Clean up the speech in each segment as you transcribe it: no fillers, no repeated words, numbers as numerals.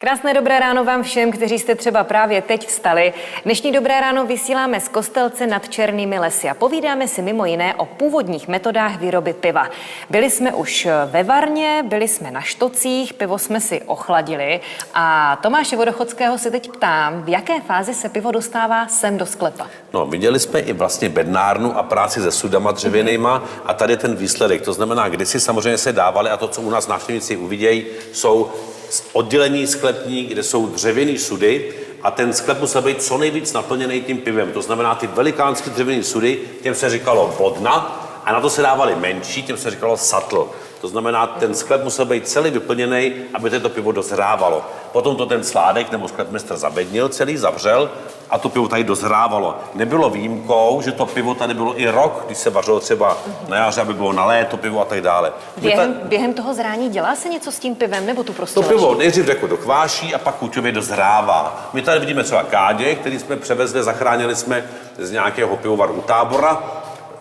Krásné dobré ráno vám všem, kteří jste třeba právě teď vstali. Dnešní dobré ráno vysíláme z Kostelce nad Černými lesy a povídáme si mimo jiné o původních metodách výroby piva. Byli jsme už ve varně, byli jsme na štocích, pivo jsme si ochladili a Tomáše Vodochodského se teď ptám, v jaké fázi se pivo dostává sem do sklepa? No, viděli jsme i vlastně bednárnu a práci se sudama dřevěnejma a tady ten výsledek. To znamená, kdysi samozřejmě se dávali a to, co u nás návštěvníci uvidějí, jsou oddělení sklepní, kde jsou dřevěný sudy a ten sklep musel být co nejvíc naplněný tím pivem. To znamená, ty velikánské dřevěné sudy, těm se říkalo vodna a na to se dávali menší, těm se říkalo satl. To znamená, ten sklep musel být celý vyplněný, aby to pivo dozrávalo. Potom to ten sládek nebo sklepmistr zabednil, celý zavřel a to pivo tady dozrávalo. Nebylo výjimkou, že to pivo tady bylo i rok, když se vařilo třeba na jaře, aby bylo na léto pivo a tak dále. Během toho zrání dělá se něco s tím pivem, nebo tu prostě to pivo nejdřív dokváší a pak kuťově dozrává. My tady vidíme třeba kádě, který jsme převezli, zachránili jsme z nějakého pivovaru u Tábora.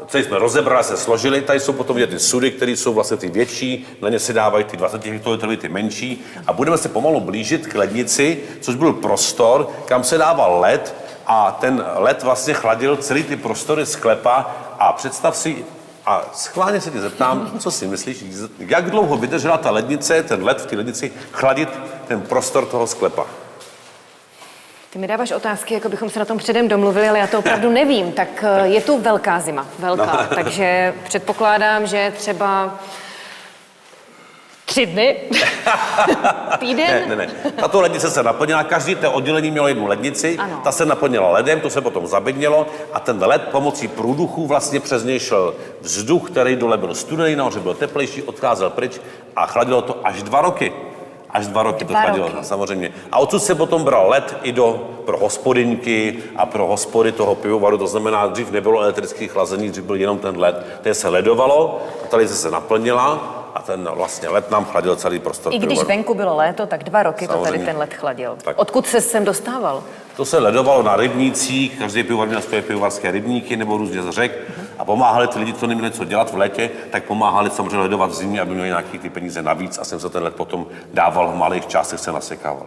Celý jsme rozebrali, se složili, tady jsou potom vidět ty sudy, které jsou vlastně ty větší, na ně si dávají ty 20 hektolitrový, ty menší a budeme se pomalu blížit k lednici, což byl prostor, kam se dával led a ten led vlastně chladil celý ty prostory sklepa a představ si, a schválně se tě zeptám, co si myslíš, jak dlouho vydržela ta lednice, ten led v té lednici chladit ten prostor toho sklepa? Ty mi dáváš otázky, jako bychom se na tom předem domluvili, ale já to opravdu nevím. Tak je tu velká zima, velká, takže předpokládám, že třeba 3 dny, týden. Ne. Tato lednice se naplnila, každý té oddělení mělo jednu lednici, ano. Ta se naplnila ledem, to se potom zabednilo a ten led pomocí průduchu vlastně přes něj šel vzduch, který dole byl studený, nahoře byl teplejší, odcházel pryč a chladilo to až 2 roky. Až 2 roky to chladilo, samozřejmě. A odsud se potom bral led i pro hospodyňky a pro hospody toho pivovaru, to znamená, dřív nebylo elektrické chlazení, dřív byl jenom ten led, které se ledovalo, a tady se naplnila a ten vlastně led nám chladil celý prostor I když pivovaru. Venku bylo léto, tak 2 roky samozřejmě. To tady ten led chladil. Tak. Odkud se sem dostával? To se ledovalo na rybnících, každý pivovar měl svoje pivovarské rybníky nebo různě z řek a pomáhali ty lidi, co neměli co dělat v létě, tak pomáhali samozřejmě ledovat v zimě, aby měli nějaké ty peníze navíc a sem se ten led potom dával v malých částech, se nasekával.